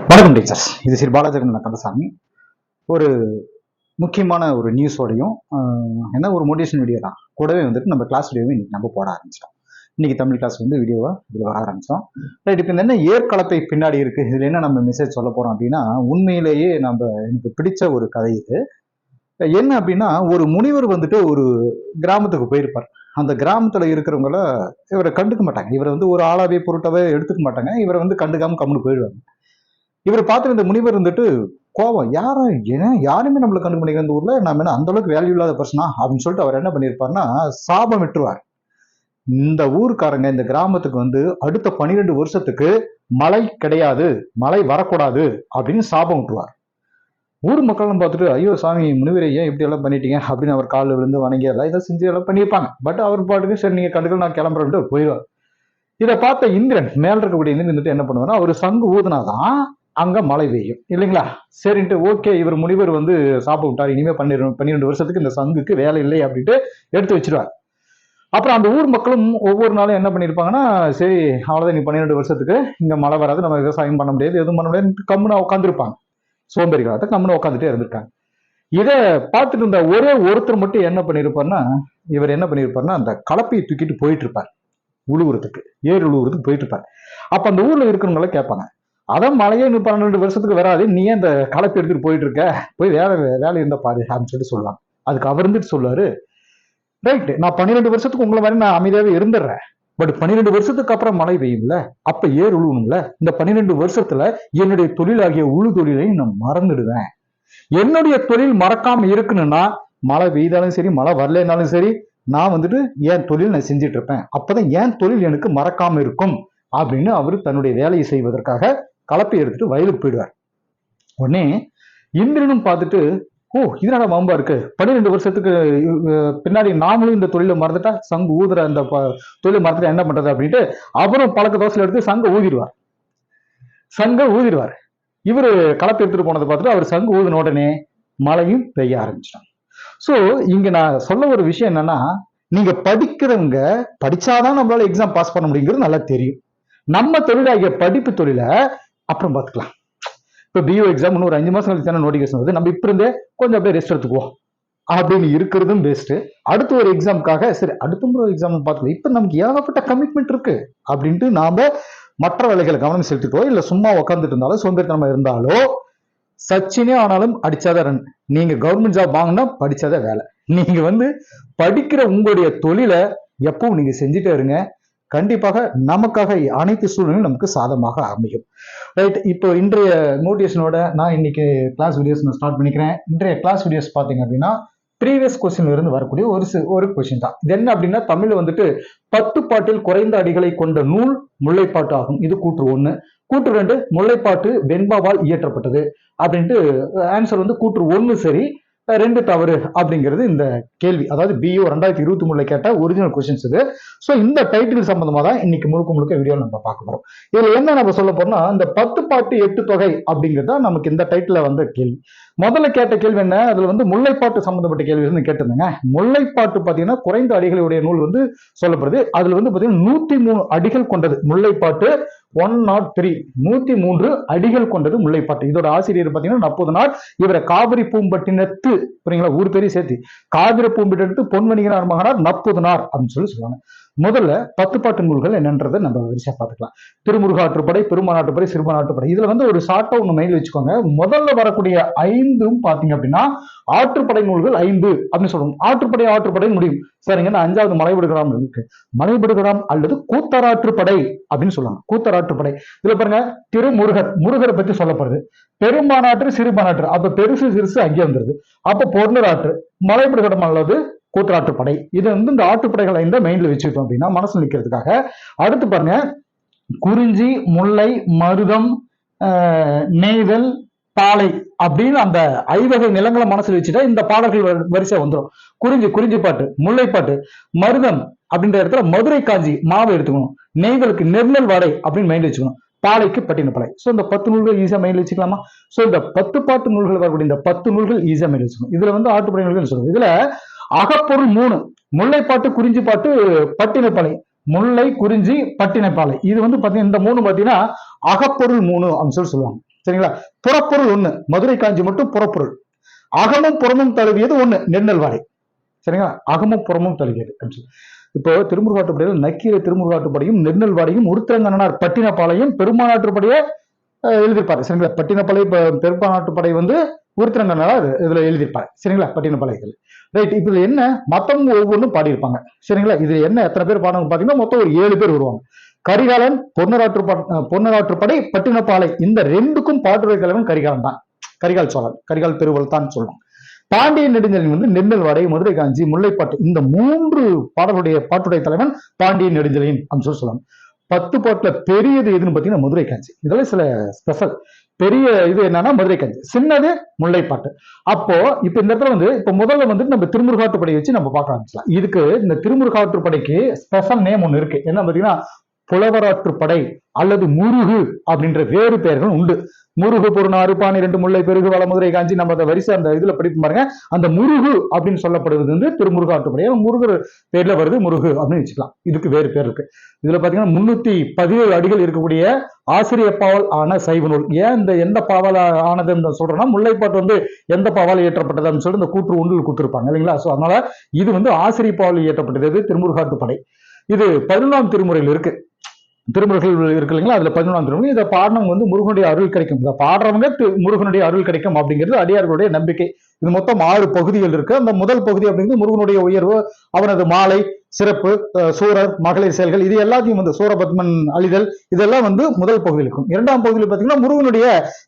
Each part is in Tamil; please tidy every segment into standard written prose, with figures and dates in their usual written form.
வணக்கம் டீச்சர்ஸ், இது ஸ்ரீ பாலாஜகன் கந்தசாமி. ஒரு முக்கியமான ஒரு நியூஸோடையும் என்ன ஒரு மோட்டிவேஷன் வீடியோ தான் கூடவே வந்துட்டு நம்ம கிளாஸ் வீடியோவை இன்னைக்கு நம்ம போட ஆரம்பிச்சிட்டோம். இன்னைக்கு தமிழ் கிளாஸ் வந்து வீடியோவை இதில் வர ஆரம்பிச்சோம். ரைட், இப்போ இந்த என்ன ஏற்கலப்பை பின்னாடி இருக்கு, இதுல என்ன நம்ம மெசேஜ் சொல்ல போறோம் அப்படின்னா, உண்மையிலேயே எனக்கு பிடிச்ச ஒரு கதை இது. என்ன அப்படின்னா, ஒரு முனிவர் வந்துட்டு ஒரு கிராமத்துக்கு போயிருப்பார். அந்த கிராமத்துல இருக்கிறவங்கள இவரை கண்டுக்க மாட்டாங்க. இவரை வந்து ஒரு ஆளாவே பொருட்டாவே எடுத்துக்க மாட்டாங்க. இவரை வந்து கண்டுக்காம கம்முன்னு போயிடுவாங்க. இவர் பார்த்துட்டு இந்த முனிவர் இருந்துட்டு கோவம், யாருமே நம்மளை கண்டுக்க முடியாது இந்த ஊர்ல, நம்ம என்ன அந்த அளவுக்கு வேல்யூ இல்லாத பர்சனா அப்படின்னு சொல்லிட்டு அவர் என்ன பண்ணிருப்பாருன்னா சாபம் விட்டுருவார். இந்த ஊருக்காரங்க இந்த கிராமத்துக்கு வந்து அடுத்த 12 வருஷத்துக்கு மழை கிடையாது, மழை வரக்கூடாது அப்படின்னு சாபம் விட்டுருவார். ஊர் மக்கள்லாம் பார்த்துட்டு, ஐயோ சாமி முனிவரை ஏன் இப்படி எல்லாம் பண்ணிட்டீங்க அப்படின்னு அவர் காலில் விழுந்து வணங்கி எல்லாம் இதை செஞ்சு எல்லாம் பண்ணியிருப்பாங்க. பட் அவர் பாட்டுக்கு சரி நீங்க கண்டுக்கல நான் கிளம்புறேன்ட்டு போயிடுவார். இதை பார்த்த இந்திரன், மேல இருக்கக்கூடிய இந்திரன் இருந்துட்டு என்ன பண்ணுவாருன்னா, அவர் சங்கு ஊதுனாதான் அங்க மழை பெய்யும் இல்லைங்களா. சரின்ட்டு ஓகே, இவர் முனிவர் வந்து சாப்பிட்டு விட்டார், இனிமே 12 வருஷத்துக்கு இந்த சங்குக்கு வேலை இல்லை அப்படின்ட்டு எடுத்து வச்சிருவார். அப்புறம் அந்த ஊர் மக்களும் ஒவ்வொரு நாளும் என்ன பண்ணிருப்பாங்கன்னா, சரி அவ்வளவுதான், நீ 12 வருஷத்துக்கு இங்க மழை வராது, நம்ம விவசாயம் பண்ண முடியாது, எதுவும் பண்ண முடியாது, கம்முன்னு உட்காந்துருப்பாங்க. சோம்பேறிகளாக கம்முன்னு உட்காந்துட்டே இருந்திருக்காங்க. இதை பார்த்துட்டு இருந்த ஒரே ஒருத்தர் மட்டும் என்ன பண்ணிருப்பாருன்னா, இவர் என்ன பண்ணிருப்பாருன்னா அந்த கலப்பையை தூக்கிட்டு போயிட்டு இருப்பார் உழுவுறதுக்கு, ஏறு உழுவுறதுக்கு போயிட்டு இருப்பார். அப்ப அந்த ஊர்ல இருக்கிறவங்கள கேட்பாங்க, அதான் மழையே 12 வருஷத்துக்கு வராது, நீ ஏன் இந்த கலப்பை எடுத்துட்டு போயிட்டு இருக்க, போய் வேலை இருந்தா பாரு அப்படின்னு சொல்லிட்டு சொல்லலாம். அதுக்கு அவர் இருந்துட்டு சொல்லுவாரு, ரைட், நான் 12 வருஷத்துக்கு உங்களை மாதிரி நான் அமைதியாவே இருந்துடுறேன், பட் 12 வருஷத்துக்கு அப்புறம் மழை பெய்யும்ல, அப்ப ஏர் உழுவும்ல, இந்த 12 வருஷத்துல என்னுடைய தொழிலாகிய உழு தொழிலை நான் மறந்துடுவேன். என்னுடைய தொழில் மறக்காம இருக்கணும்னா மழை பெய்தாலும் சரி மழை வரலனாலும் சரி நான் வந்துட்டு என் தொழில் நான் செஞ்சுட்டு இருப்பேன், அப்பதான் என் தொழில் எனக்கு மறக்காம இருக்கும் அப்படின்னு அவரு தன்னுடைய வேலையை செய்வதற்காக கலப்பை எடுத்துட்டு வயலுக்கு போயிடுவார். உடனே இந்திரனும் பார்த்துட்டு, ஓ இதனால வம்பா இருக்கு, 12 வருஷத்துக்கு பின்னாடி நாமளும் இந்த தொழிலை மறந்துட்டா சங்கு ஊதுற அந்த தொழிலை மறந்துட்டா என்ன பண்றது அப்படின்ட்டு அவரும் பழக்க தோசையில எடுத்து சங்க ஊதிடுவார். இவரு கலப்பை எடுத்துட்டு போனதை பார்த்துட்டு அவர் சங்கு ஊதின உடனே மழையும் பெய்ய ஆரம்பிச்சிட்டான். சோ இங்க நான் சொல்ல ஒரு விஷயம் என்னன்னா, நீங்க படிக்கிறவங்க படிச்சாதான் நம்மளால எக்ஸாம் பாஸ் பண்ண முடியுங்கிறது நல்லா தெரியும். நம்ம தொழிலாகிய படிப்பு தொழிலை அப்புறம் பார்த்துக்கலாம். இப்போ பிஓ எக்ஸாம் இன்னும் ஒரு 5 மாசம் கழிச்சு நோட்டிஃபிகேஷன் வருது, நம்ம இப்ப இருந்தே கொஞ்சம் அப்படியே ரெஸ்ட் எடுத்துக்குவோம் அப்படின்னு இருக்கிறதும் பெஸ்ட். அடுத்த ஒரு எக்ஸாமுக்காக சரி அடுத்த முறை எக்ஸாம் பார்த்துக்கலாம், இப்ப நமக்கு ஏகப்பட்ட கமிட்மெண்ட் இருக்கு அப்படின்ட்டு நாம மற்ற வேலைகளை கவனம் செலுத்திட்டோ இல்ல சும்மா உட்காந்துட்டு இருந்தாலும் சோம்பேறித்தனமா இருந்தாலோ சச்சினே ஆனாலும் அடிச்சாதான் ரன். நீங்க கவர்மெண்ட் ஜாப் வாங்கினா படிச்சாதான் வேலை. நீங்க வந்து படிக்கிற உங்களுடைய தொழிலை எப்பவும் நீங்க செஞ்சுட்டே இருங்க, கண்டிப்பாக நமக்காக அனைத்து சூழ்நிலையும் நமக்கு சாதமாக அமையும். ரைட், இப்போ இன்றைய மோட்டிவேஷனோட நான் இன்னைக்கு கிளாஸ் வீடியோஸ் நான் ஸ்டார்ட் பண்ணிக்கிறேன். இன்றைய கிளாஸ் வீடியோஸ் பார்த்தீங்க அப்படின்னா ப்ரீவியஸ் கொஸ்டின்ல இருந்து வரக்கூடிய ஒரு கொஸ்டின் தான். இது என்ன அப்படின்னா, தமிழ்ல வந்துட்டு 10 பாட்டில் குறைந்த அடிகளை கொண்ட நூல் முல்லைப்பாட்டு ஆகும். இது கூற்று 1. கூற்று 2, முல்லைப்பாட்டு வெண்பாவால் இயற்றப்பட்டது அப்படின்ட்டு ஆன்சர் வந்து கூற்று 1 சரி 2 தவறு அப்படிங்கிறது இந்த கேள்வி. அதாவது பிஓ 2023 கேட்ட ஒரிஜினல் கொஸ்டின்ஸ் இது. ஸோ இந்த டைட்டில் சம்பந்தமா தான் இன்னைக்கு முழுக்க வீடியோ நம்ம பார்க்க போறோம். இதுல என்ன நம்ம சொல்ல போறோம்னா, இந்த 10 பாட்டு 8 தொகை அப்படிங்கிறத நமக்கு இந்த டைட்டில் வந்த கேள்வி. முதல்ல கேட்ட கேள்வி என்ன, அதுல வந்து முல்லைப்பாட்டு சம்பந்தப்பட்ட கேள்வி வந்து கேட்டிருந்தாங்க. முல்லைப்பாட்டு பாத்தீங்கன்னா குறைந்த அடிகளுடைய நூல் வந்து சொல்லப்படுது. அதுல வந்து பாத்தீங்கன்னா 103 அடிகள் கொண்டது முல்லைப்பாட்டு. 103 103 அடிகள் கொண்டது முல்லைப்பாட்டு. இதோட ஆசிரியர் பாத்தீங்கன்னா நப்பூதனார். இவரை காவிரி பூம்பட்டினத்து, புரியுங்களா, ஊர் பேரையும் சேர்த்து காவிரி பூம்பட்டினத்து பொன்வணிகனார் மகனார் நப்பூதனார் அப்படின்னு சொல்லுவாங்க. முதல்ல 10 பாட்டு நூல்கள் என்னன்றதை நம்ம வரிசையா பார்த்துக்கலாம். திருமுருகாற்றுப்படை, பெருமானாற்றுப்படை, சிறுபானாற்றுப்படை. இதுல வந்து ஒரு ஷார்ட்டா ஒண்ணு மைண்ட் வச்சுக்கோங்க. முதல்ல வரக்கூடிய 5 பாத்தீங்க அப்படின்னா ஆற்றுப்படை நூல்கள் 5 அப்படின்னு சொல்லுவோம். ஆற்றுப்படை முடியும் சரிங்க. 5வது மலைபடுகடாம் இருக்கு. மலைபடுகடாம் அல்லது கூத்தராற்றுப்படை அப்படின்னு சொல்லுவாங்க. கூத்தராற்றுப்படை. இதுல பாருங்க, முருகரை பத்தி சொல்லப்படுது. பெருமானாற்று, சிறுபானாற்று, அப்ப பெருசு சிறுசு அங்கே வந்துருது. அப்ப பொருளாற்று, மலைபடுகடம் அல்லது கூத்தராற்றுப்படை. இது வந்து இந்த ஆற்றுப்படைகளை இந்த மெயின்ல வச்சுக்கிட்டோம் அப்படின்னா மனசு நிற்கிறதுக்காக. அடுத்து பாருங்க, குறிஞ்சி, முல்லை, மருதம், நெய்தல், பாலை அப்படின்னு அந்த 5 வகை நிலங்களை மனசுல வச்சுட்டா இந்த பாடல்கள் வரிசை வந்துடும். குறிஞ்சி பாட்டு, முல்லைப்பாட்டு, மருதம் அப்படின்ற இடத்துல மதுரை காஞ்சி மாவை எடுத்துக்கணும். நெய்தலுக்கு நெர்னல் வாடை அப்படின்னு மைண்ட் வச்சுக்கணும். பாலைக்கு பட்டினப்பாலை. சோ இந்த 10 நூல்கள் ஈஸியா மைண்ட் வச்சுக்கலாமா? சோ இந்த 10 பாட்டு நூல்கள் வரக்கூடிய இந்த 10 நூல்கள் ஈஸியா மைண்ட் வச்சுக்கணும். இதுல வந்து ஆட்டுப்படை நூல்கள் சொல்லுவோம். இதுல அகப்பொருள் 3, முல்லைப்பாட்டு, குறிஞ்சி பாட்டு, பட்டினப்பாலை. முல்லை, குறிஞ்சி, பட்டினப்பாலை. இது வந்து பாத்தீங்கன்னா இந்த 3 பாத்தீங்கன்னா அகப்பொருள் 3 அப்படின்னு சொல்லுவாங்க. சரிங்களா? புறப்பொருள் ஒண்ணு, மதுரை காஞ்சி மட்டும் புறப்பொருள். அகமும் புறமும் தழுவியது ஒண்ணு, நெடுநல்வாடை. சரிங்களா? அகமும் புறமும் தழுவியது. இப்போ திருமுருகாற்றுப்படையில் நக்கீர திருமுருகாற்றுப்படையும் நெடுநல்வாடையும் உருத்திரங்கண்ணனார் பட்டினப்பாளையம் பெருமானாற்றுப்படையை எழுதியிருப்பாரு. சரிங்களா? பட்டினப்பாளைய பெரும்பானாட்டுப்படை வந்து உருத்திரங்கண்ணனார் இதுல எழுதியிருப்பாரு. சரிங்களா? பட்டினப்பாளையத்தில். ரைட். இப்ப என்ன மொத்தம் ஒவ்வொன்றும் பாடியிருப்பாங்க. சரிங்களா? இது என்ன எத்தனை பேர் பாடுவாங்க பாத்தீங்கன்னா மொத்தம் ஒரு 7 பேர் வருவாங்க. கரிகாலன், பொன்னராற்றுப்படை, பட்டினப்பாலை, இந்த ரெண்டுக்கும் பாட்டுரை தலைவன் கரிகாலன் தான். கரிகால் சோழன், கரிகால் பெருவல் தான் சொல்லலாம். பாண்டிய நெடுஞ்செழியன் வந்து நெடுநல்வாடை, மதுரை காஞ்சி, முல்லைப்பாட்டு, இந்த 3 பாடலுடைய பாட்டுடைய தலைவன் பாண்டிய நெடுஞ்செழியன் அப்படின்னு சொல்லலாம். 10 பாட்டுல பெரியது எதுன்னு பாத்தீங்கன்னா மதுரை காஞ்சி. இதெல்லாம் சில ஸ்பெஷல். பெரிய இது என்னன்னா மதுரை காஞ்சி, சின்னது முல்லைப்பாட்டு. அப்போ இப்ப இந்த இடத்துல வந்து இப்ப முதல்ல வந்து நம்ம திருமுருகாற்றுப்படை வச்சு நம்ம பார்க்க ஆரம்பிச்சலாம். இதுக்கு இந்த திருமுருகாற்றுப்படைக்கு ஸ்பெஷல் நேம் ஒண்ணு இருக்கு. என்ன பாத்தீங்கன்னா புலவராற்றுப்படை அல்லது முருகு அப்படின்ற வேறு பெயர்கள் உண்டு. முருகு பொருநாறு 12 முல்லை பெருகு வள மதுரை காஞ்சி, நம்ம அந்த வரிசை அந்த இதுல படிப்பு பாருங்க. அந்த முருகு அப்படின்னு சொல்லப்படுவது வந்து திருமுருகாற்றுப்படை. முருகர் பேர்ல வருது, முருகு அப்படின்னு வச்சுக்கலாம். இதுக்கு வேறு பேர் இருக்கு. இதுல பாத்தீங்கன்னா 317 அடிகள் இருக்கக்கூடிய ஆசிரிய பாவல் ஆன சைவ நூல். ஏன் இந்த எந்த பாவல் ஆனதுன்னு சொல்றோம்னா முல்லைப்பாட்டு வந்து எந்த பாவால் இயற்றப்பட்டது அப்படின்னு சொல்லிட்டு இந்த கூற்று ஒன்றில் கொடுத்துருப்பாங்க இல்லைங்களா? சோ அதனால இது வந்து ஆசிரிய பாவல் இயற்றப்பட்டது திருமுருகாற்றுப்படை. இது 11ஆம் திருமுறையில் இருக்கு. திருமுறைகள் இருக்கு இல்லைங்களா? அதுல 11ஆம் திருமுறை. இதை பாடினவங்க வந்து முருகனுடைய அருள் கிடைக்கும், இதை பாடுறவங்க முருகனுடைய அருள் கிடைக்கும் அப்படிங்கிறது அடியார்களுடைய நம்பிக்கை. இது மொத்தம் 6 பகுதிகள் இருக்கு. அந்த முதல் பகுதி அப்படிங்கிறது முருகனுடைய உயர்வு, அவனது மாலை, சிறப்பு, சூரர், மகளிர் செயல்கள், இது எல்லாத்தையும் வந்து சூரபத்மன் அழிதல், இதெல்லாம் வந்து முதல் பகுதியில் இருக்கும். 2ஆம் பகுதியில் பாத்தீங்கன்னா முருகனுடைய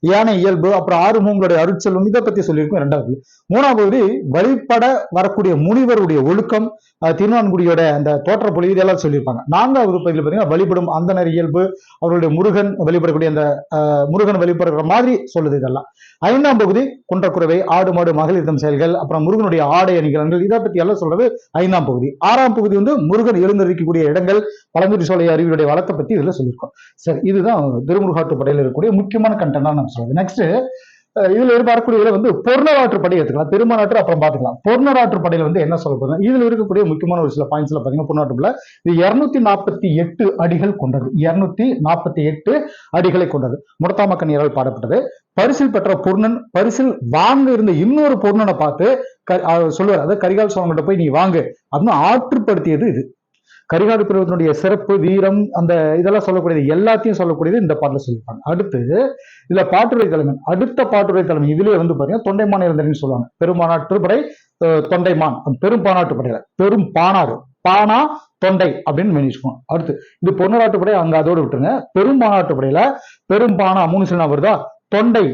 யானை இயல்பு, அப்புறம் ஆறுமுகங்களுடைய அருட்செல்வம், இதை பத்தி சொல்லியிருக்கும் 2ஆம் பகுதி. 3ஆம் பகுதி வழிபட வரக்கூடிய முனிவருடைய ஒழுக்கம், திருநான்குடியோட அந்த தோற்ற பொழி, இதெல்லாம் சொல்லியிருப்பாங்க. 4ஆவது பகுதியில் பாத்தீங்கன்னா வழிபடும் அந்தனர் இயல்பு, அவருடைய முருகன் வழிபடக்கூடிய அந்த முருகன் வழிபடுற மாதிரி சொல்லுது இதெல்லாம். 5ஆம் பகுதி குன்றக்குறவை, ஆடு மாடு மகளிர்தம் செயல்கள், அப்புறம் முருகனுடைய ஆடை அணிகலன்கள், இதை பத்தி எல்லாம் சொல்றது 5ஆம் பகுதி. 6ஆம் பகுதி வந்து முருகன் எழுந்திருக்கக்கூடிய இடங்கள், பழங்குடி சோலை அருவியுடைய வளத்தை பத்தி இதுல சொல்லியிருக்கோம். சரி, இதுதான் திருமுருகாற்றுப்படையில் இருக்கக்கூடிய முக்கியமான கண்டென்டா நம்ம சொல்றது. நெக்ஸ்ட் இதுல வரக்கூடிய வந்து பொருணராற்றுப்படை எடுத்துக்கலாம். பெருமானாற்று அப்புறம் பாத்துக்கலாம். பொருணராற்றுப்படையில வந்து என்ன சொல்ல போறோம், இதுல இருக்கக்கூடிய முக்கியமான ஒரு சில பாயிண்ட்ஸ்ல பாத்தீங்கன்னா பொருணராற்றுப்படை இது 248 அடிகள் கொண்டது. 248 அடிகளை கொண்டது. முடத்தாமக்கண்ணியரால் பாடப்பட்டது. பரிசில் பெற்ற பொருணன் பரிசில் வாங்க இருந்த இன்னொரு பொருணனை பார்த்து சொல்லுவார், அதாவது கரிகால் சோழன்கிட்ட போய் நீ வாங்கு அப்படின்னு ஆற்றுப்படுத்தியது இது. கரிகால பெருவத்தினுடைய சிறப்பு, வீரம், அந்த இதெல்லாம் சொல்லக்கூடியது எல்லாத்தையும் சொல்லக்கூடியது இந்த பாட்டுல சொல்லியிருப்பாங்க. அடுத்து இதுல பாட்டுரை தலைவன், அடுத்த பாட்டுரை தலைவன் இதுலயே வந்து பாத்தீங்கன்னா தொண்டைமான் இருந்தன்னு சொல்லுவாங்க. பெரும்பானாற்றுப்படை, தொண்டைமான், பெரும்பானாற்றுப்படையில பெரும் பானாறு, பானா தொண்டை அப்படின்னு மெனிச்சுக்கோங்க. அடுத்து இது பொன்னராற்றுப்படை, அங்க அதோடு விட்டுருங்க. பெரும்பானாற்றுப்படையில பெரும்பானா 3 சின்ன வருதா, தொண்டை,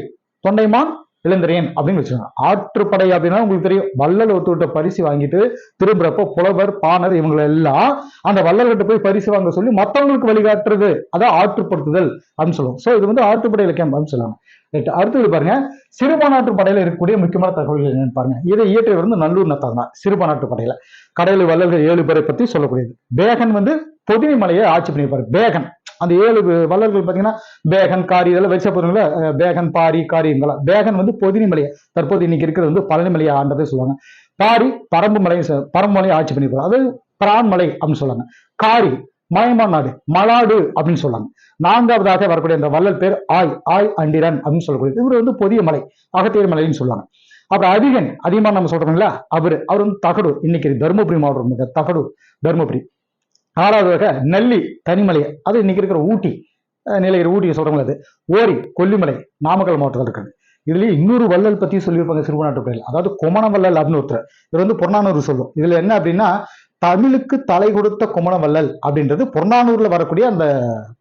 தொண்டைமான், இளந்திரையன் அப்படின்னு வச்சுக்கோங்க. ஆற்றுப்படை அப்படின்னா உங்களுக்கு தெரியும், வள்ளல் ஒருத்தர்கிட்ட பரிசு வாங்கிட்டு திரும்புறப்ப புலவர், பாணர் இவங்களை எல்லாம் அந்த வள்ளல்கிட்ட போய் பரிசு வாங்க சொல்லி மற்றவங்களுக்கு வழிகாட்டுறது, அதான் ஆற்றுப்படுத்துதல் அப்படின்னு சொல்லுவோம். சோ இது வந்து ஆற்றுப்படை இலக்கியம் அப்படின்னு சொல்லுவாங்க. அடுத்தது பாருங்க, சிறுபானாற்றுப்படையில இருக்கக்கூடிய முக்கியமான தகவல்கள் என்னன்னு பாருங்க. இதை இயற்றியவர் வந்து நல்லூர் நத்தார் தான். சிறுபானாற்றுப்படையில கடலூர் வள்ளல்கள் 7 பேரை பத்தி சொல்லக்கூடியது. பேகன் வந்து பொதினி மலையை ஆட்சி பண்ணியிருப்பாரு. பேகன் அந்த 7 வள்ளல்கள் பாத்தீங்கன்னா பேகன், காரி, இதெல்லாம் வரிசை போறீங்களா, பேகன், பாரி, காரி, இவங்கெல்லாம். பேகன் வந்து பொதினி மலையை, தற்போது இன்னைக்கு இருக்கிறது வந்து பழனி மலையை ஆண்டதை சொல்லுவாங்க. பாரி பரம்பு மலையை ஆட்சி பண்ணியிருப்பாரு, அது பிரான்மலை அப்படின்னு சொல்லுவாங்க. காரி மயமான் நாடு, மலாடு அப்படின்னு சொல்லுவாங்க. 4ஆவதாக வரக்கூடிய அந்த வள்ளல் பேர் ஆய் அண்டிரன் அப்படின்னு சொல்லக்கூடியது. இவர் வந்து பொதிய மலை, அகத்தியர் மலைன்னு சொல்லுவாங்க. அப்புறம் அதிகமா நம்ம சொல்றோம்ல, அவர் வந்து தகடூர், இன்னைக்கு தருமபுரி மாவட்டம் தகடூர், தருமபுரி. 6ஆவதாக நெல்லி தனிமலை, அது இன்னைக்கு இருக்கிற ஊட்டி, நீலகிரி ஊட்டியை சொல்றோம்ல, அது ஓரி கொல்லிமலை, நாமக்கல் மாவட்டத்தில் இருக்காங்க. இதுலயே இன்னொரு வள்ளல் பத்தி சொல்லியிருப்பாங்க சிறுபானாற்றுப்படையில், அதாவது குமண வள்ளல் அப்படின்னு ஒருத்தர். இவர் வந்து புறநானூறு சொல்லும். இதுல என்ன அப்படின்னா, தமிழுக்கு தலை கொடுத்த குமண வள்ளல் அப்படின்றது புறநானூர்ல வரக்கூடிய அந்த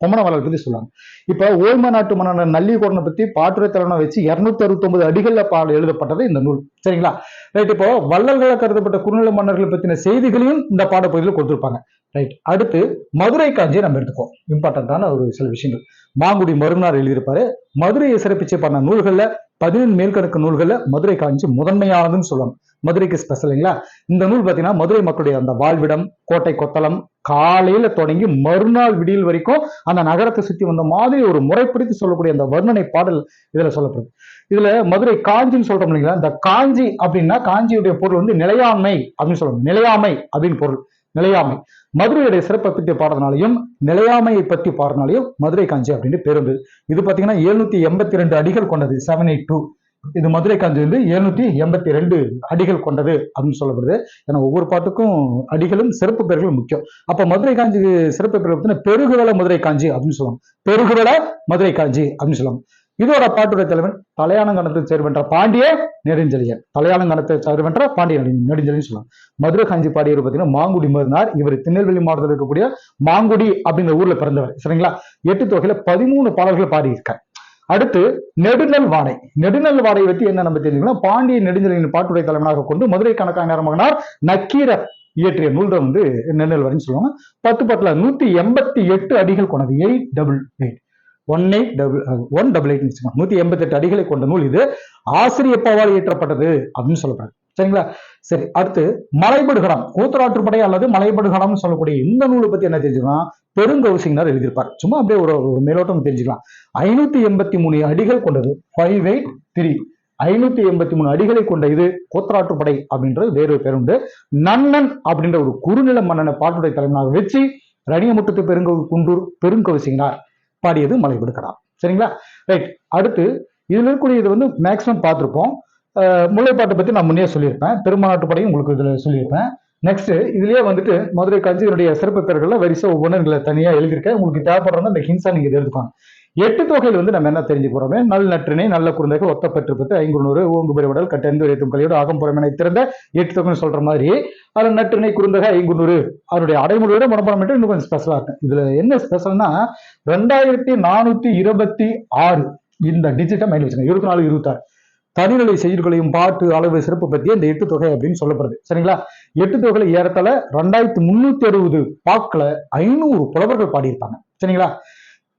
குமண வள்ளல் பத்தி சொல்லுவாங்க. இப்ப ஓய்ம நாட்டு மன்னன் நல்லிகோடனை பத்தி பாட்டுரை தலைவனை வச்சு 269 அடிகள்ல எழுதப்பட்டது இந்த நூல். சரிங்களா? ரைட். இப்போ வள்ளல்களை கருதப்பட்ட குறுநில மன்னர்களை பத்தின செய்திகளையும் இந்த பாடப்பகுதியில் கொடுத்திருப்பாங்க. ரைட். அடுத்து மதுரை காஞ்சியை நம்ம எடுத்துக்கோம். இம்பார்ட்டன்டான ஒரு சில விஷயங்கள். மாங்குடி மருனார் எழுதியிருப்பாரு. மதுரையை சிறப்பிச்சு பண்ண நூல்கள்ல 17 மேல்கணக்கு நூல்கள்ல மதுரை காஞ்சி முதன்மையானதுன்னு சொல்லுவாங்க. மதுரைக்கு ஸ்பெஷலுங்களா. இந்த நூல் பாத்தீங்கன்னா மதுரை மக்களுடைய அந்த வாழ்விடம், கோட்டை கொத்தளம், காலையில தொடங்கி மறுநாள் விடியல் வரைக்கும் அந்த நகரத்தை சுத்தி வந்த மாதிரி ஒரு முறைப்படுத்தி சொல்லக்கூடிய அந்த வர்ணனை பாடல் இதுல சொல்லப்படுது. இதுல மதுரை காஞ்சின்னு சொல்றோம் இல்லைங்களா, இந்த காஞ்சி அப்படின்னா காஞ்சியுடைய பொருள் வந்து நிலையாண்மை அப்படின்னு சொல்லுவாங்க. நிலையாமை அப்படின்னு பொருள். நிலையாமை. மதுரையுடைய சிறப்பை பற்றி பாடுறதுனாலையும் நிலையாமையை பற்றி பாடுறதுனாலையும் மதுரை காஞ்சி அப்படின்னு பேர் வந்தது. இது பாத்தீங்கன்னா 782 அடிகள் கொண்டது, 782. இது மதுரை காஞ்சி வந்து 782 அடிகள் கொண்டது அப்படின்னு சொல்லப்படுது. ஏன்னா ஒவ்வொரு பாட்டுக்கும் அடிகளும் சிறப்பு பெயர்களும் முக்கியம். அப்ப மதுரை காஞ்சி சிறப்பு பெயர்கள் பார்த்தீங்கன்னா பெருகுவள மதுரை காஞ்சி அப்படின்னு சொல்லுவாங்க. பெருகுவள மதுரை காஞ்சி அப்படின்னு சொல்லுவாங்க. இதோட பாட்டுடைய தலைவன் தலையானங்கணத்தை சேர்வென்ற பாண்டிய நெடுஞ்செழியன். தலையானங்கணத்தை சேர்வென்ற பாண்டிய நெடுஞ்செழியன் சொல்லுவாங்க. மதுரை காஞ்சி பாடியவர் பார்த்தீங்கன்னா மாங்குடி மருதினார். இவர் திருநெல்வேலி மாவட்டத்தில் இருக்கக்கூடிய மாங்குடி அப்படிங்கிற ஊர்ல பிறந்தவர். சரிங்களா? 8 தொகையில 13 பாடல்கள் பாடியிருக்கார். அடுத்து நெடுநல் வாடை. நெடுநல் வாடை பற்றி என்ன நம்ம தெரிஞ்சுக்கணும்? பாண்டிய நெடுஞ்செழியன் பாட்டுடைய தலைவனாக கொண்டு மதுரை கணக்காயனார் மகனார் நக்கீரர் இயற்றிய நூல் தான் வந்து நெடுநல் வாடைன்னு சொல்லுவாங்க. 10 பாட்டுல 188 அடிகள் கொண்டது. 888 188 அடிகளை கொண்ட நூல் இது. ஆசிரியப்பாவால் இயற்றப்பட்டது அப்படின்னு சொல்லப்படுது. சரிங்களா? சரி, அடுத்து மலைபடுகடம். கூத்தராற்றுப்படை அல்லது மலைபடுகடம் சொல்லக்கூடிய இந்த நூலை பத்தி என்ன தெரிஞ்சுக்கலாம்? பெருங்கௌசிங்கர் எழுதியிருப்பார். சும்மா அப்படியே ஒரு மேலோட்டம் தெரிஞ்சுக்கலாம். 583 அடிகள் கொண்டது. 583 583 அடிகளை கொண்ட இது கூத்தராற்றுப்படை அப்படின்றது வேறு பேருண்டு. நன்னன் அப்படின்ற ஒரு குறுநில மன்னனை பாட்டுடைய தலைவனாக வச்சு ரணியமுட்டத்து குண்டூர் பெருங்கௌசிங்கனார் பாடியது மலைபடுகடம். சரிங்களா? ரைட். அடுத்து இதுல இருக்கக்கூடிய இது வந்து மேக்சிமம் பார்த்திருப்போம். முல்லைப்பாட்டை பத்தி நான் முன்னே சொல்லியிருப்பேன். பெருமாநாட்டுப்படையும் உங்களுக்கு இதுல சொல்லியிருப்பேன். நெக்ஸ்ட் இதுலயே வந்துட்டு மதுரை காஞ்சியினுடைய சிறப்பு பெயர்கள்ல வரிசை ஒவ்வொன்றும் தனியா எழுதியிருக்கேன். உங்களுக்கு தேவைப்படுறதா இந்த ஹின்ஸா நீங்க எடுத்துக்கோங்க. 8 தொகையில் வந்து நம்ம என்ன தெரிஞ்சு போறோமே? நல் நற்றினை, நல்ல குறுந்தகை, ஒத்த பெற்று 500, ஓங்கு பெருவடல், கட்டெந்து உரைத்தும் கலையோடு அகம்புறமென திறந்த 8 தொகைன்னு சொல்ற மாதிரி அதுல நற்றினை குறுந்தகை 500 அதனுடைய அடைமொழியோட மனப்பாடம் இன்னும் கொஞ்சம் ஸ்பெஷலா இருக்கு. இதுல என்ன ஸ்பெஷல்னா 2426 இந்த டிஜிட்டை மைண்ட் வச்சுக்கோங்க. 24, 26 தனிநிலை செய்திகளையும் பாட்டு அளவு சிறப்பு பற்றிய இந்த 8 தொகை அப்படின்னு சொல்லப்படுது. சரிங்களா? 8 தொகையில ஏறத்தாழ 2360 பாக்களை 500 புலவர்கள் பாடியிருப்பாங்க. சரிங்களா?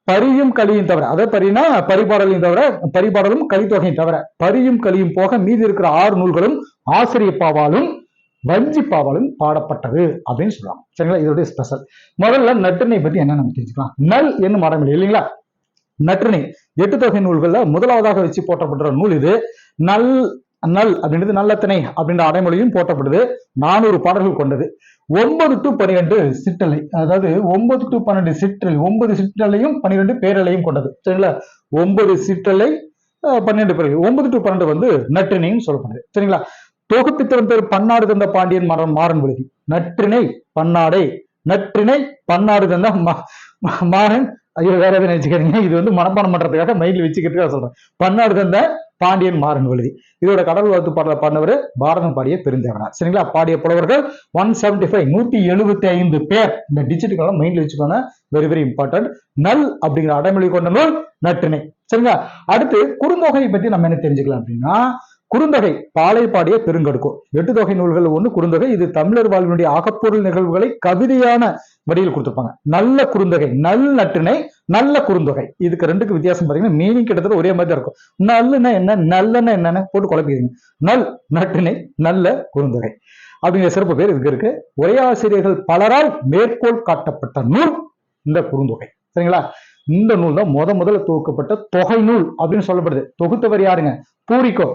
பரியும் கலியும் தவிர, அதை பரினா பரிபாடலையும் தவிர, பரிபாடலும் கலித்தொகையும் தவிர, பரியும் கலியும் போக மீதி இருக்கிற 6 நூல்களும் ஆசிரியப்பாவாலும் வஞ்சிப்பாவாலும் பாடப்பட்டது அப்படின்னு சொல்லுவாங்க. சரிங்களா? இதோடைய ஸ்பெஷல். முதல்ல நற்றினை பத்தி என்ன நம்ம தெரிஞ்சுக்கலாம். நல் என்னும் அடைமொழி இல்லைங்களா? நற்றினை 8 தொகை நூல்கள்ல முதலாவதாக வச்சு போற்றப்பட்ட நூல் இது. நல் நல் அப்படின்றது நல்லத்திணை அப்படின்ற அடைமொழியும் போற்றப்படுது. 400 பாடல்கள் கொண்டது. 9 to 12 சிற்றலை, அதாவது 9 to 12 சிற்றலை, 9 சிற்றலையும் 12 பேரலையும் கொண்டது. சரிங்களா? 9 சிற்றலை 12 பேரலை, 9 to 12 வந்து நற்றினையும் சொல்லப்படுது. சரிங்களா? தொகுப்பித்திறம் பேர் பன்னாடு தந்த பாண்டியன் மாறன் விழுதி. நற்றினை பன்னாடை, நற்றினை பன்னாடு தந்த மாறன். ஐயோ, வேற எதாவது நினைச்சுக்கிறீங்க. இது வந்து மனப்பாடம் பண்றதுக்காக மைண்ட்ல வச்சுக்கிறதுக்காக சொல்றேன். பன்னாடு தந்த பாண்டியன் மாறன் விழுதி. இதோட கடல் வாழ்த்து பாடல பாடினவர் பாரதம் பாடிய பெருந்தேவனார். சரிங்களா? பாடிய புலவர்கள் 175 175 பேர். இந்த டிஜிட்டுக்காக மைண்ட்ல வச்சுக்கோங்க. Very very important. நல் அப்படிங்கிற அடைமொழி கொண்ட நூல் நற்றினை. சரிங்களா? அடுத்து குறுந்தொகையை பத்தி நம்ம என்ன தெரிஞ்சுக்கலாம் அப்படின்னா, குறுந்தொகை பாலை பாடிய பெருங்கடுக்கோ. 8 தொகை நூல்கள் ஒண்ணு குறுந்தொகை. இது தமிழர் வாழ்வினுடைய ஆகப்பொருள் நிகழ்வுகளை கவிதையான வடிவில் கொடுத்திருப்பாங்க. நல்ல குறுந்தொகை, நல் நற்றினை, நல்ல குறுந்தொகை. இதுக்கு ரெண்டுக்கு வித்தியாசம் பாத்தீங்கன்னா மீனிங் கிட்டத்தட்ட ஒரே மாதிரி தான் இருக்கும். நல்லுன்னா என்ன, நல்லன்னா என்னன்னு போட்டு குழப்பிக்கிறீங்க. நல் நற்றினை, நல்ல குறுந்தொகை அப்படிங்கிற சிறப்பு பேர் இதுக்கு இருக்கு. உரையாசிரியர்கள் பலரால் மேற்கோள் காட்டப்பட்ட நூல் இந்த குறுந்தொகை. சரிங்களா? இந்த நூல் தான் முதல்ல தொகுக்கப்பட்ட தொகை நூல் அப்படின்னு சொல்லப்படுது. தொகுத்தவர் யாருங்க? பூரிக்கோ.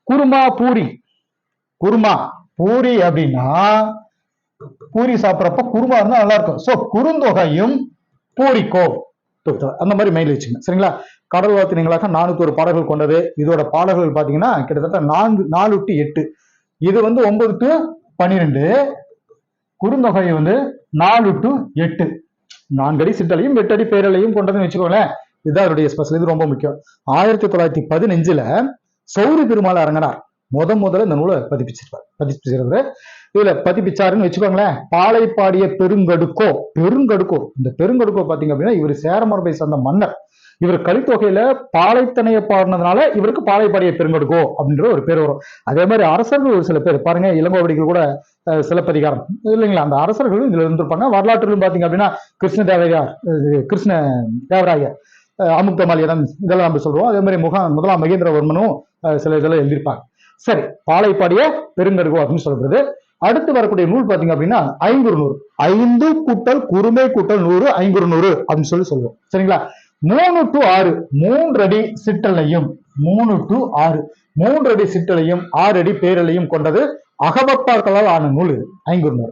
குருமா பூரி. குருமா பூரி அப்படின்னா பூரி சாப்பிட்றப்ப குருமா இருந்தா நல்லா இருக்கும். சோ குறுந்தொகையும் பூரிக்கோ அந்த மாதிரி மைண்ட் வச்சுங்க. சரிங்களா? கடல் வாத்தினங்களாக 401 பாடல்கள் கொண்டது. இதோட பாடல்கள் பாத்தீங்கன்னா கிட்டத்தட்ட 4 to 8. இது வந்து 9 to 12. குறுந்தொகை வந்து 4 to 8. 4 அடி சிற்றலையும் 8 அடி பேரலையும் கொண்டதுன்னு வச்சுக்கோங்களேன். இதுதான் அவருடைய ஸ்பெஷல். இது ரொம்ப முக்கியம். 1915 சௌரி பெருமாள் அரங்கனார் முதல்ல இந்த நூலை பதிப்பிச்சிருக்காரு. இதுல பதிப்பிச்சாருன்னு வச்சுக்கோங்களேன். பாலை பாடிய பெருங்கடுக்கோ. இந்த பெருங்கடுக்கோ பாத்தீங்க அப்படின்னா இவர் சேரமரபை சார்ந்த மன்னர். இவர் கலித்தொகையில பாலைத்தனையை பாடினதுனால இவருக்கு பாலை பாடிய பெருங்கடுக்கோ அப்படின்ற ஒரு பேர் வரும். அதே மாதிரி அரசர்கள் ஒரு சில பேர் பாருங்க, இளங்கோவடிகள் கூட சிலப்பதிகாரம் இல்லைங்களா, அந்த அரசர்களும் இதுல இருந்திருப்பாங்க. வரலாற்றிலும் பாத்தீங்க அப்படின்னா கிருஷ்ண தேவராயர், அமுக்தமாலியனம் இதெல்லாம் நம்ம சொல்றோம். அதே மாதிரி முதலாம் மகேந்திரவர்மனும் சில இதெல்லாம் எழுதியிருப்பாங்க. சரி, பாலை பாடிய பெருங்கடுக்கோ அப்படின்னு சொல்லப்படுது. அடுத்து வரக்கூடிய நூல் பாத்தீங்க அப்படின்னா 500 5 கூட்டல் குறுமை கூட்டல் 100 500 அப்படின்னு சொல்லுவோம். சரிங்களா? 3 to 6 3 அடி சிற்றலையும் 3 to 6 3 அடி சிற்றலையும் 6 அடி பேரலையும் கொண்டது அகவப்பாக்களால் ஆன நூல் 500.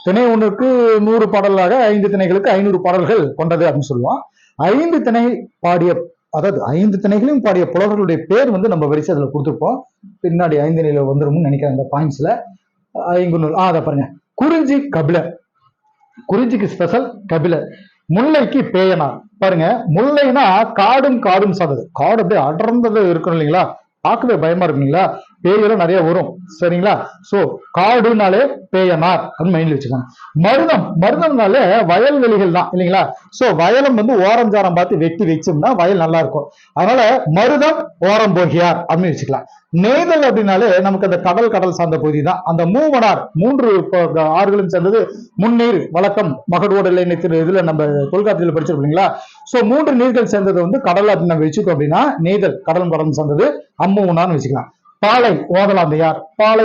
திணை ஒன்றுக்கு 100 பாடலாக 5 திணைகளுக்கு 500 பாடல்கள் கொண்டது அப்படின்னு சொல்லுவோம். 5 திணை பாடிய, அதாவது 5 திணைகளையும் பாடிய புலவர்களுடைய பேர் வந்து நம்ம வரிசை அதுல கொடுத்துருப்போம். பின்னாடி 5 திணையில வந்துரும்னு நினைக்கிறேன் அந்த பாயிண்ட்ஸ்ல. 500 அதை பாருங்க. குறிஞ்சி கபிலர், குறிஞ்சிக்கு ஸ்பெஷல் கபிலர். முல்லைக்கு பேயனார். பாருங்க, முல்லைனா காடும் காடும் சார்ந்தது. காடு அப்படியே அடர்ந்தது இருக்கணும் இல்லைங்களா, பார்க்கவே பயமா இருக்குங்களா, பேயெல்லாம் நிறைய வரும் சரிங்களா. சோ காடுனாலே பேயனார் அப்படின்னு மைண்ட்ல வச்சுக்கோங்க. மருதம், மருதம்னாலே வயல்வெளிகள் தான் இல்லைங்களா. சோ வயலம் வந்து ஓரஞ்சாரம் பார்த்து வெட்டி வச்சோம்னா வயல் நல்லா இருக்கும். அதனால மருதம் ஓரம் போகியார் அப்படின்னு வச்சுக்கலாம். நெய்தல் அப்படின்னாலே நமக்கு அந்த கடல் கடல் சார்ந்த பகுதி தான். அந்த மூவனார் 3 ஆறுகளும் சேர்ந்தது முன்னீர் வழக்கம் மகடோடு இதுல நம்ம தொல்காப்பியத்தில் படிச்சிருக்கோம் இல்லைங்களா. சோ 3 நீர்கள் சேர்ந்தது வந்து கடல் அப்படின்னு நம்ம வச்சுக்கோம் அப்படின்னா நெய்தல் கடலும் கடலும் சேர்ந்தது அம்மூனான்னு வச்சுக்கலாம். பாலை ஓதலாந்தையார், பாலை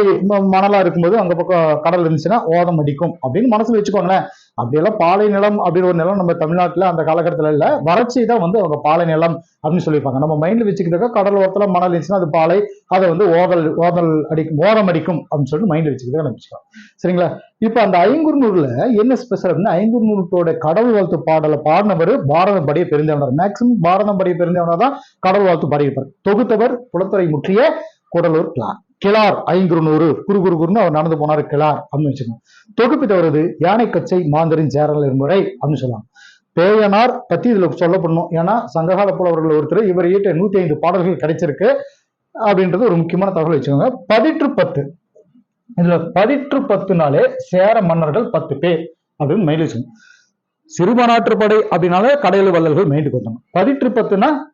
மணலா இருக்கும்போது அங்க பக்கம் கடல் இருந்துச்சுன்னா ஓதம் அடிக்கும் அப்படின்னு மனசுல வச்சுக்கோங்களேன். அப்படியெல்லாம் பாலை நிலம் அப்படின்னு ஒரு நிலம் நம்ம தமிழ்நாட்டுல அந்த காலகட்டத்துல இல்ல, வறட்சி தான் வந்து அவங்க பாலை நிலம் அப்படின்னு சொல்லியிருப்பாங்க. நம்ம மைண்ட்ல வச்சுக்கிட்டாக்க கடல் ஓரத்துல மணல் இருந்துச்சுன்னா அது பாலை, அதை வந்து ஓதல் அடிக்கும், ஓதம் அடிக்கும் அப்படின்னு சொல்லிட்டு மைண்ட்ல வச்சுக்கிட்டு நினைச்சுக்கலாம் சரிங்களா. இப்ப அந்த ஐங்குறுநூறுல என்ன ஸ்பெஷல் அப்படின்னா, ஐங்குறுநூற்றோட கடவுள் வாழ்த்து பாடலை பாடினவர் பாரதம் படிய பெருந்தேவனார். மேக்சிமம் பாரதம் படிய பெருந்தேவனார் தான் கடவுள் வாழ்த்து பாடியிருப்பார். தொகுத்தவர் குளத்துறை முற்றிய கூடலூர் கிளார். கிளார் 500 குறுகுறுன்னு அவர் நடந்து போனாரு கிளார் அப்படின்னு வச்சுக்கோங்க. தொகுப்பித்தவரது யானை கச்சை மாந்தரின் சேரல் முறை அப்படின்னு சொல்லுவாங்க. பேயனார் பத்தி இதுல சொல்லப்படணும். ஏன்னா சங்ககால புலவர்கள் ஒருத்தர் இவர் ஈட்ட 105 பாடல்கள் கிடைச்சிருக்கு அப்படின்றது ஒரு முக்கியமான தகவல் வச்சுக்கோங்க. 10 இதுல 10 சேர மன்னர்கள் 10 பேர் அப்படின்னு மைண்ட் வச்சுக்கோங்க. சிறுபானாற்றுப்படை அப்படின்னாலே கடையெழு வள்ளல்கள் மைண்டுக்கு வரணும்.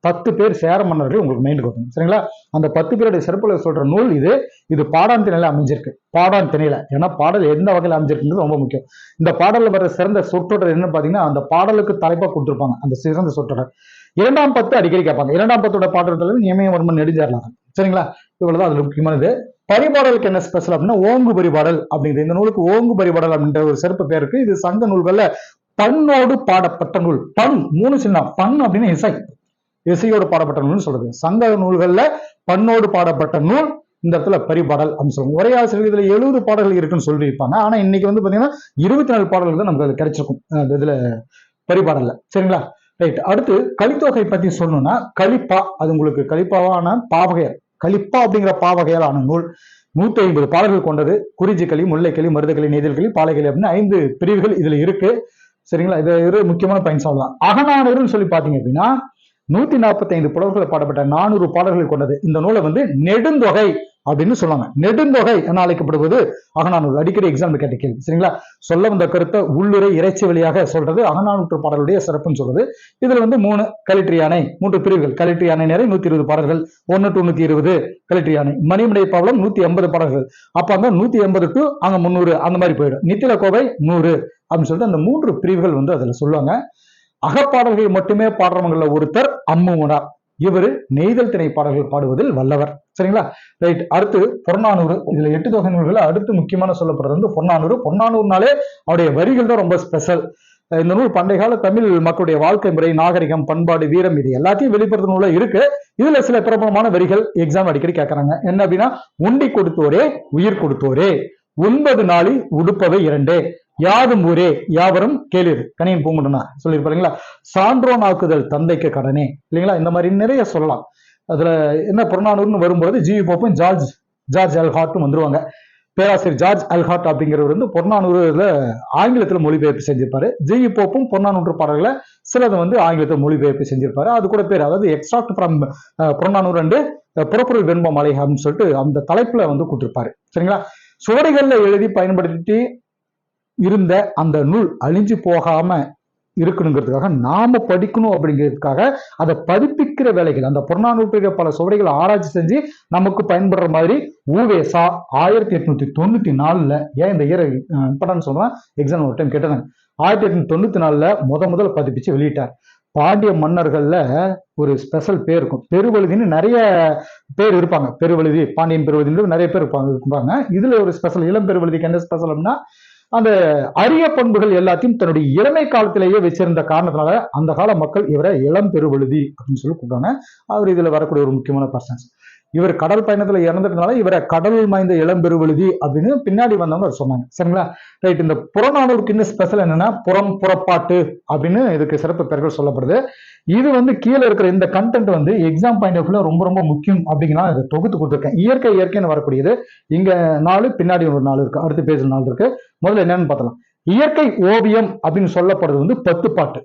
10 பேர் சேர மன்னர்கள் உங்களுக்கு மைண்டுக்கு வரணும் சரிங்களா. அந்த 10 பேருடைய சிறப்புல சொல்ற நூல் இது. இது பாடான் திணையில அமைஞ்சிருக்கு. பாடான் திணையில, ஏன்னா பாடல் எந்த வகையில் அமைஞ்சிருக்குன்றது ரொம்ப முக்கியம். இந்த பாடல்ல வர சிறந்த சொற்றொடர் என்ன பாத்தீங்கன்னா, அந்த பாடலுக்கு தலைப்பா கொடுத்துருப்பாங்க அந்த சிறந்த சொற்றொடர். 2ஆம் 10 அடிக்கடி கேட்பாங்க. 2ஆம் 10 பாடல்கள் இமயவர்மன் நெடுஞ்சாரலாம் சரிங்களா. இவ்வளவுதான் அதுல முக்கியமானது. பரிபாடலுக்கு என்ன ஸ்பெஷல் அப்படின்னா ஓங்கு பரிபாடல் அப்படிங்கிறது. இந்த நூலுக்கு ஓங்கு பரிபாடல் அப்படின்ற ஒரு சிறப்பு பேர் இருக்கு. இது சங்க நூல்கள்ல பண்ணோடு பாடப்பட்ட நூல். பண் 3 சின்னம். பண் அப்படின்னு இசை, இசையோடு பாடப்பட்ட நூல்னு சொல்றது. சங்க நூல்கள்ல பண்ணோடு பாடப்பட்ட நூல் இந்த இடத்துல பரிபாடல் அப்படின்னு சொல்லுவாங்க. ஒரே ஆசிரியர் இதுல 70 பாடல்கள் இருக்குன்னு சொல்லியிருப்பாங்க. ஆனா இன்னைக்கு வந்து பாத்தீங்கன்னா 24 பாடல்கள் தான் நமக்கு கிடைச்சிருக்கும் இதுல பரிபாடல்ல சரிங்களா. ரைட். அடுத்து கலித்தொகை பத்தி சொல்லணும்னா, கலிப்பா, அது உங்களுக்கு கலிப்பாவான பாவகையர், கலிப்பா அப்படிங்கிற பாவகையால் ஆன நூல். 150 பாடல்கள் கொண்டது. குறிஞ்சிக்களி, முல்லைக்களி, மருதக்களி, நெய்தல்களி, பாலைக்களி அப்படின்னு 5 பிரிவுகள் இதுல இருக்கு சரிங்களா. இது முக்கியமான பயன் சொல்லலாம். அகநானூறுன்னு சொல்லி பாத்தீங்க அப்படின்னா 145 புலவர்கள் பாடப்பட்ட 400 பாடல்கள் கொண்டது. இந்த நூலை வந்து நெடுந்தொகை அப்படின்னு சொல்லுவாங்க. நெடுந்தொகை என அழைக்கப்படுவது அகநானூறு. அடிக்கடி எக்ஸாம் கேட்ட கேள்வி சரிங்களா. சொல்ல வந்த கருத்தை உள்ளுரை இறைச்சி வழியாக சொல்றது அகநானூற்று பாடலுடைய சிறப்புன்னு சொல்றது. இதுல வந்து 3 களிற்று யானை, 3 பிரிவுகள். களிற்று யானை நேரை 120 பாடல்கள், 1 to 120 களிற்று யானை. மணிமடை பாவலம் 180 பாடல்கள். அப்ப அங்க 180 to அங்க 300 அந்த மாதிரி போயிடும். நித்தில கோவை 100 அப்படின்னு சொல்லிட்டு அந்த 3 பிரிவுகள் வந்து அதுல சொல்லுவாங்க. அகப்பாடல்கள் மட்டுமே பாடுறவங்கள ஒருத்தர் அம்முவனார். இவரு நெய்தல் திணை பாடல்கள் பாடுவதில் வல்லவர் சரிங்களா. ரைட். அடுத்து புறநானூறு. இதுல 8 தொகை நூல்கள் அடுத்து முக்கியமான சொல்லப்படுறது வந்து புறநானூறு. புறநானூறுனாலே அவருடைய வரிகள் தான் ரொம்ப ஸ்பெஷல். இந்த நூல் பண்டைய கால தமிழ் மக்களுடைய வாழ்க்கை முறை, நாகரிகம், பண்பாடு, வீரம் இது எல்லாத்தையும் வெளிப்படுத்த நூல இருக்கு. இதுல சில பிரபலமான வரிகள் எக்ஸாம் அடிக்கடி கேட்கறாங்க. என்ன அப்படின்னா, உண்டி கொடுத்தோரே உயிர் கொடுத்தோரே, 9 நாளில் உடுப்பவை 2, யாதும் ஊரே யாவரும் கேளீர், கனியன் பூங்குடனா சொல்லியிருப்பாருங்களா. சான்றோன் ஆக்குதல் தந்தைக்கு கடனே இல்லைங்களா. இந்த மாதிரி நிறைய சொல்லலாம். அதுல என்ன புறநானூறுன்னு வரும்போது ஜி.வி. போப்பும் ஜார்ஜ் அல்ஹார்ட்டும் வந்துருவாங்க. பேராசிரியர் ஜார்ஜ் அல்ஹார்ட் அப்படிங்கிறவர் வந்து புறநானூறுல ஆங்கிலத்துல மொழிபெயர்ப்பு செஞ்சிருப்பாரு. ஜி.வி. போப்பும் புறநானூற்று பாடல்களை சிலது வந்து ஆங்கிலத்துல மொழிபெயர்ப்பு செஞ்சிருப்பாரு. அது கூட பேர், அதாவது எக்ஸ்ட்ராக்ட் ஃப்ரம் புறநானூறு அண்டு புறப்பொருள் வெண்பம் மலை அப்படின்னு சொல்லிட்டு அந்த தலைப்புல வந்து கொடுத்திருப்பாரு சரிங்களா. சுவடிகள்ல எழுதி பயன்படுத்தி இருந்த அந்த நூல் அழிஞ்சு போகாம இருக்கணுங்கிறதுக்காக நாம படிக்கணும் அப்படிங்கிறதுக்காக அதை பதிப்பிக்கிற வேலைகள், அந்த புறநானூற்று பல சுவடிகளை ஆராய்ச்சி செஞ்சு நமக்கு பயன்படுற மாதிரி ஊவேசா 1894 ஏன் இந்த இயரை இம்பார்ட்டன் சொல்றேன், எக்ஸாம் ஒரு டைம் கேட்டேன். 1894 முதல்ல பதிப்பிச்சு வெளியிட்டார். பாண்டிய மன்னர்கள்ல ஒரு ஸ்பெஷல் பேர் இருக்கும். பெருவழுதின்னு நிறைய பேர் இருப்பாங்க. பெருவழுதி, பாண்டியன் பெருவழுதின்னு நிறைய பேர் இருப்பாங்க. இதுல ஒரு ஸ்பெஷல், இளம் பெருவழுதிக்கு என்ன ஸ்பெஷல் அப்படின்னா, அந்த அரிய பண்புகள் எல்லாத்தையும் தன்னுடைய இளமை காலத்திலேயே வச்சிருந்த காரணத்தினால அந்த கால மக்கள் இவரை இளம் பெருவழுதி அப்படின்னு சொல்லி கூப்பிட்டாங்க. அவர் இதுல வரக்கூடிய ஒரு முக்கியமான பர்சன்ஸ். இவர் கடல் பயணத்துல இறந்துட்டனால இவரை கடல் மாய்ந்த இளம்பெருவெழுதி அப்படின்னு பின்னாடி வந்தவங்க சொன்னாங்க. சரிங்களா? ரைட். இந்த புறநானூறுக்கு இன்னும் ஸ்பெஷல் என்னன்னா புறப்பாட்டு அப்படின்னு இதுக்கு சிறப்பு பெயர்கள் சொல்லப்படுது. இது கீழே இருக்கிற இந்த கண்டென்ட் எக்ஸாம் பாயிண்ட் ஆஃப் வியூல ரொம்ப ரொம்ப முக்கியம் அப்படிங்கிறா இதை தொகுத்து கொடுத்துருக்கேன். இயற்கைன்னு வரக்கூடியது இங்க 4, பின்னாடி ஒரு 4 இருக்கு, அடுத்த பேஜ் 4 இருக்கு. முதல்ல என்னன்னு பார்த்தலாம். இயற்கை ஓவியம் அப்படின்னு சொல்லப்படுறது 10 பாட்டு.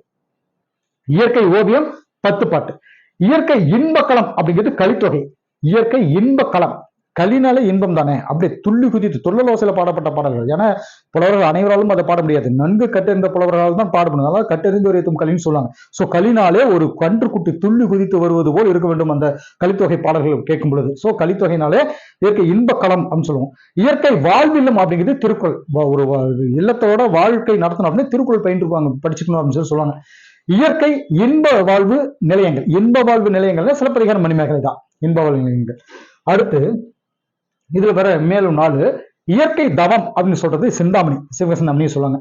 இயற்கை ஓவியம் 10 பாட்டு. இயற்கை இன்பக்களம் அப்படிங்கிறது கலித்தொகை. இயற்கை இன்பக்களம், களினாலே இன்பம் தானே, அப்படியே துள்ளி குதித்து துள்ளலோசையில பாடப்பட்ட பாடல்கள். ஏன்னா புலவர்கள் அனைவராலும் அதை பாட முடியாது, நன்கு கட்டறிந்த புலவர்களால் தான் பாடப்படும். அதாவது கட்டறிந்து உரைத்தும் களின்னு சொல்லுவாங்க. சோ களினாலே ஒரு கன்றுக்குட்டி துள்ளி குதித்து வருவது போல் இருக்க வேண்டும் அந்த கலித்தொகை பாடல்கள் கேட்கும் பொழுது. சோ கலித்தொகைனாலே இயற்கை இன்பக்களம் அப்படின்னு சொல்லுவோம். இயற்கை வாழ்வில்லம் அப்படிங்கிறது திருக்குறள். ஒரு இல்லத்தோட வாழ்க்கை நடத்தணும் அப்படின்னு திருக்குறள் பயின்றுவாங்க, படிச்சுக்கணும் அப்படின்னு சொல்லுவாங்க. இயற்கை இன்ப வாழ்வு நிலையங்கள். இன்ப வாழ்வு நிலையங்கள்ல சிலப்பதிகாரம் மணிமேகலை தான் இன்ப வாழ்வு நிலையங்கள். அடுத்து இதுல வர மேலும் 4 இயற்கை தவம் அப்படின்னு சொல்றது சிந்தாமணி, சிவசிந்தாமணி சொல்லுவாங்க.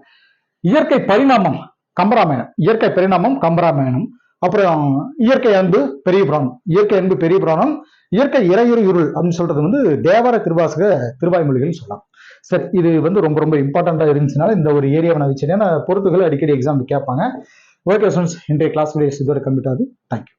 இயற்கை பரிணாமம் கம்பராமாயணம், இயற்கை பரிணாமம் கம்பராமாயணம். அப்புறம் இயற்கை அன்பு பெரிய புராணம், இயற்கை அன்பு பெரிய புராணம். இயற்கை இறையுறு இருள் அப்படின்னு சொல்றது தேவர திருவாசக திருவாய்மொழிகள் சொல்லலாம். சரி, இது ரொம்ப ரொம்ப இம்பார்ட்டண்டா இருந்துச்சுனால இந்த ஒரு ஏரியாவை நான் வச்சுட்டேன். பொறுப்புகள் அடிக்கடி எக்ஸாம் கேட்பாங்க. ஓகே ஸ்டூடெண்ட்ஸ், இன்றைய கிளாஸ் இதோட கம்ப்ளீட் ஆகுது. தேங்க்யூ.